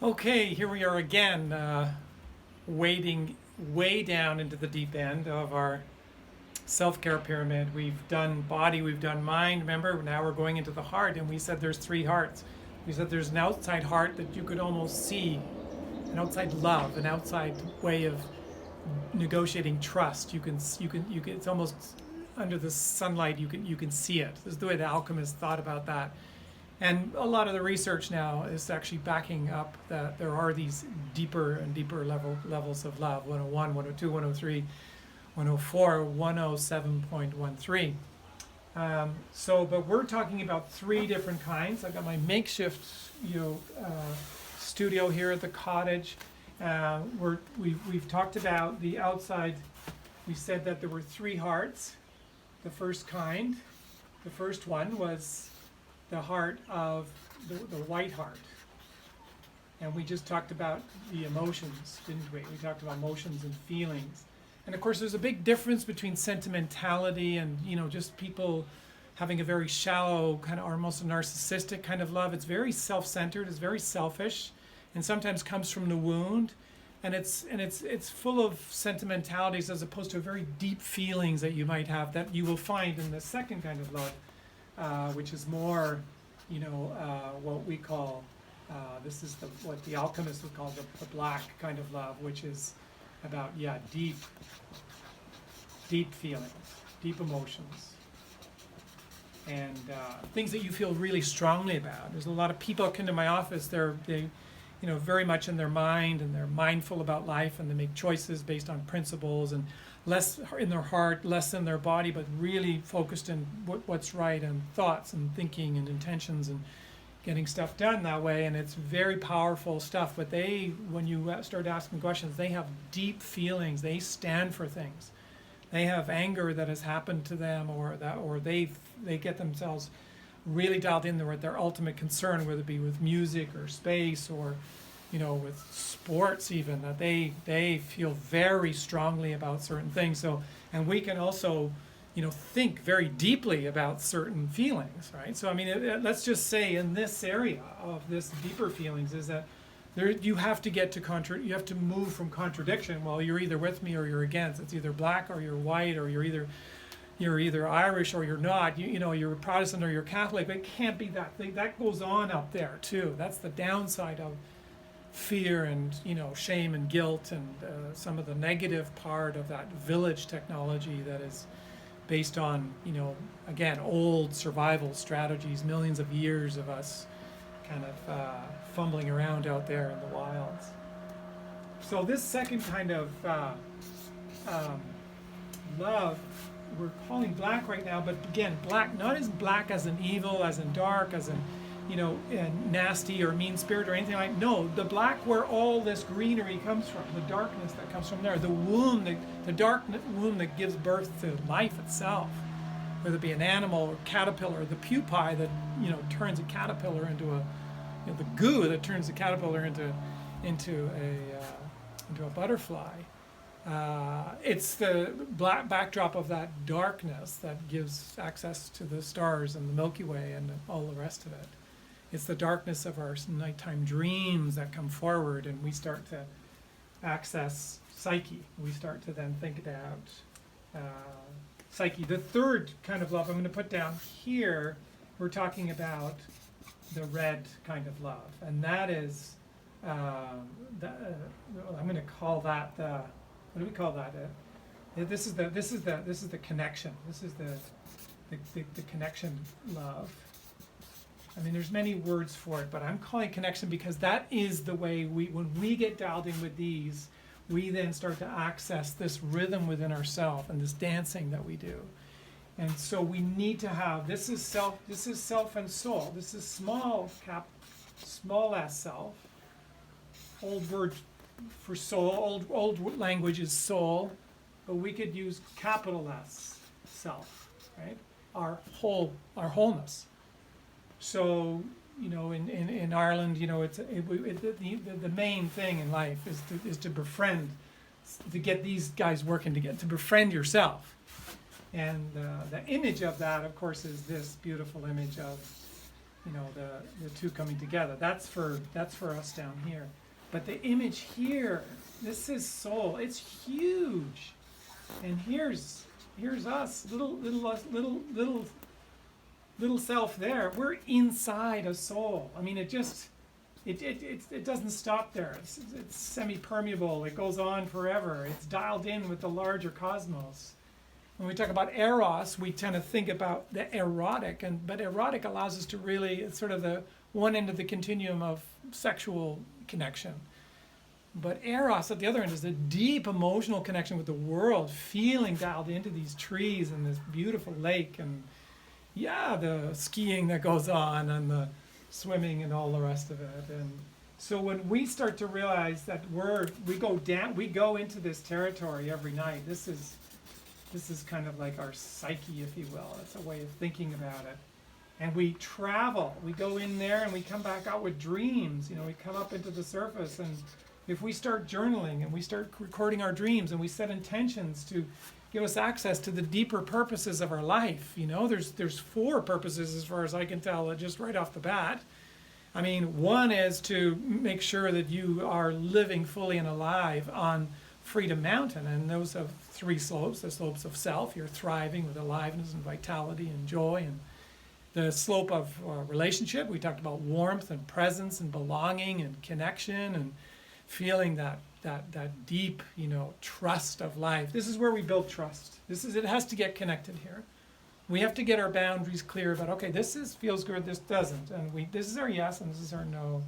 Okay, here we are again, wading way down into the deep end of our self-care pyramid. We've done body, we've done mind. Remember, now we're going into the heart, and we said there's three hearts. We said there's an outside heart that you could almost see, an outside love, an outside way of negotiating trust. You can. It's almost under the sunlight. You can see it. This is the way the alchemists thought about that. And a lot of the research now is actually backing up that there are these deeper and deeper levels of love: 101, 102, 103, 104, 107.13. But we're talking about three different kinds. I've got my makeshift, studio here at the cottage. We've talked about the outside. We said that there were three hearts. The first kind, the first one was the heart of the white heart. And we just talked about the emotions, didn't we? We talked about emotions and feelings. And of course, there's a big difference between sentimentality and, just people having a very shallow, kind of almost a narcissistic kind of love. It's very self-centered, it's very selfish, and sometimes comes from the wound. And it's full of sentimentalities as opposed to very deep feelings that you might have that you will find in the second kind of love. Which is more, what we call, this is what the alchemists would call the black kind of love, which is about, deep feelings, deep emotions, and things that you feel really strongly about. There's a lot of people come to my office, they very much in their mind, and they're mindful about life, and they make choices based on principles, and less in their heart, less in their body, but really focused in what's right, and thoughts and thinking and intentions and getting stuff done that way. And it's very powerful stuff. But when you start asking questions, they have deep feelings. They stand for things. They have anger that has happened to them, or they get themselves really dialed in there with their ultimate concern, whether it be with music or space or with sports even, that they feel very strongly about certain things. So, and we can also, think very deeply about certain feelings, right? So, I mean, let's just say in this area of this deeper feelings is that you have to get to you have to move from contradiction. Well, you're either with me or you're against. It's either black or you're white, or you're either Irish or you're not. You're a Protestant or you're Catholic. But it can't be that thing. That goes on up there too. That's the downside of fear and shame and guilt, and some of the negative part of that village technology that is based on again, old survival strategies, millions of years of us kind of fumbling around out there in the wilds. So this second kind of love we're calling black right now, but again, black not as black as in evil, as in dark, as in nasty or mean spirit or anything like. No, the black where all this greenery comes from, the darkness that comes from there, the womb, the dark womb that gives birth to life itself, whether it be an animal or caterpillar, the pupae that turns a caterpillar into a, the goo that turns the caterpillar into a butterfly. It's the black backdrop of that darkness that gives access to the stars and the Milky Way and all the rest of it. It's the darkness of our nighttime dreams that come forward, and we start to access Psyche. We start to then think about Psyche. The third kind of love I'm going to put down here, we're talking about the red kind of love, and that is, I'm going to call that the, what do we call that? This is the connection. This is the connection love. I mean, there's many words for it, but I'm calling it connection because that is the way when we get dialed in with these, we then start to access this rhythm within ourselves and this dancing that we do. And so we need to have, this is self and soul. This is small s self. Old word for soul, old language is soul, but we could use capital S, self, right? Our wholeness. So, in Ireland, the main thing in life is to befriend, to get these guys working together, to befriend yourself. And the image of that, of course, is this beautiful image of you know, the two coming together. That's for us down here. But the image here, this is soul. It's huge. And here's us, little self there. We're inside a soul. I mean, it doesn't stop there. It's semi-permeable. It goes on forever. It's dialed in with the larger cosmos. When we talk about eros, we tend to think about the erotic, but erotic allows us to really, it's sort of the one end of the continuum of sexual connection. But eros at the other end is a deep emotional connection with the world, feeling dialed into these trees and this beautiful lake, and yeah, the skiing that goes on and the swimming and all the rest of it. And so when we start to realize that we go into this territory every night. This is kind of like our psyche, if you will. It's a way of thinking about it. And we travel. We go in there and we come back out with dreams. You know, we come up into the surface, and if we start journaling and we start recording our dreams and we set intentions to give us access to the deeper purposes of our life, you know, there's 4 purposes as far as I can tell, just right off the bat. I mean, one is to make sure that you are living fully and alive on Freedom Mountain, and those have 3 slopes. The slopes of self, you're thriving with aliveness and vitality and joy, and the slope of relationship, we talked about warmth and presence and belonging and connection and feeling that deep, you know, trust of life. This is where we build trust. It has to get connected here. We have to get our boundaries clear about, okay, feels good, this doesn't, and this is our yes and this is our no.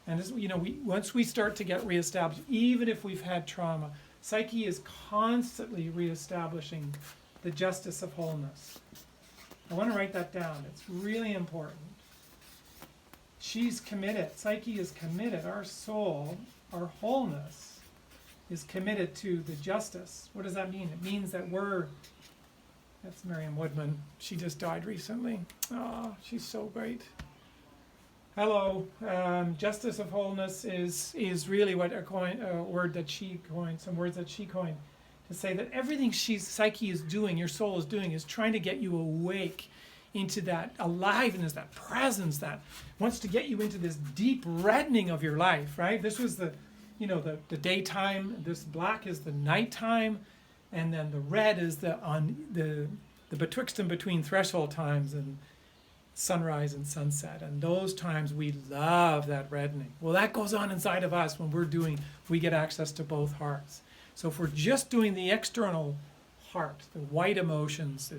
And this, you know, once we start to get reestablished, even if we've had trauma, Psyche is constantly reestablishing the justice of wholeness. I want to write that down. It's really important. She's committed. Psyche is committed. Our soul, our wholeness, is committed to the justice. What does that mean? It means that that's Miriam Woodman. She just died recently. Oh, she's so great. Hello. Justice of wholeness is really what word that she coined, some words that she coined, to say that everything Psyche is doing, your soul is doing, is trying to get you awake into that aliveness, that presence that wants to get you into this deep reddening of your life, right? This was the daytime, this black is the nighttime, and then the red is the betwixt and between threshold times and sunrise and sunset, and those times we love that reddening. Well, that goes on inside of us when we get access to both hearts. So if we're just doing the external heart, the white emotions,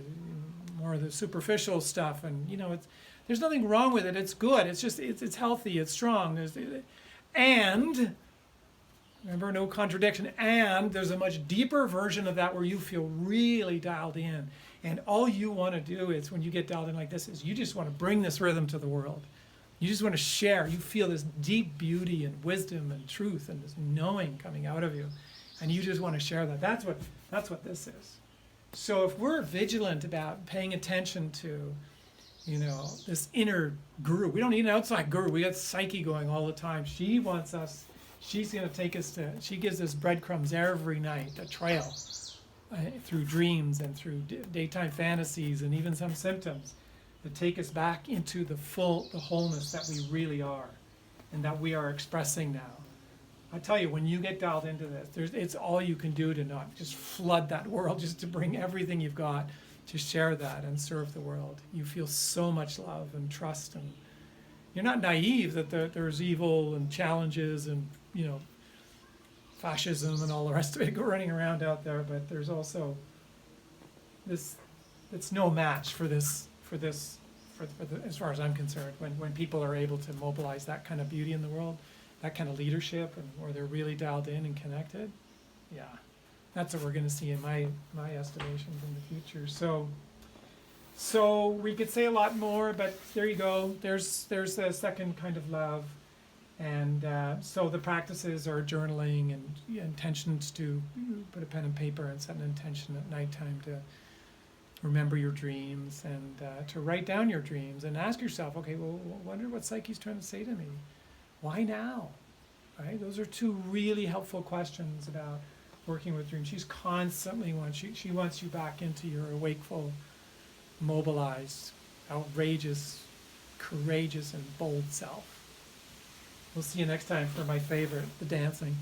more of the superficial stuff, and you know, there's nothing wrong with it. It's good. It's just it's healthy. It's strong. And remember, no contradiction. And there's a much deeper version of that where you feel really dialed in. And all you want to do is, when you get dialed in like this, is you just want to bring this rhythm to the world. You just want to share. You feel this deep beauty and wisdom and truth and this knowing coming out of you. And you just want to share that. That's what this is. So if we're vigilant about paying attention to, you know, this inner guru, we don't need an outside guru. We got Psyche going all the time. She wants us, she's going to take us she gives us breadcrumbs every night, a trail. Through dreams and through daytime fantasies and even some symptoms that take us back into the wholeness that we really are and that we are expressing now. I tell you, when you get dialed into this, it's all you can do to not just flood that world, just to bring everything you've got to share that and serve the world. You feel so much love and trust, and you're not naive that there's evil and challenges and, you know, fascism and all the rest of it go running around out there, but there's also this. It's no match for this as far as I'm concerned. When people are able to mobilize that kind of beauty in the world, that kind of leadership, and where they're really dialed in and connected, yeah, that's what we're going to see in my estimations in the future. So we could say a lot more, but there you go. There's the second kind of love. And so the practices are journaling and intentions to put a pen and paper and set an intention at nighttime to remember your dreams and to write down your dreams and ask yourself, okay, well, I wonder what Psyche's trying to say to me. Why now? Right? Those are 2 really helpful questions about working with dreams. She's constantly she wants you back into your awakeful, mobilized, outrageous, courageous and bold self. We'll see you next time for my favorite, the dancing.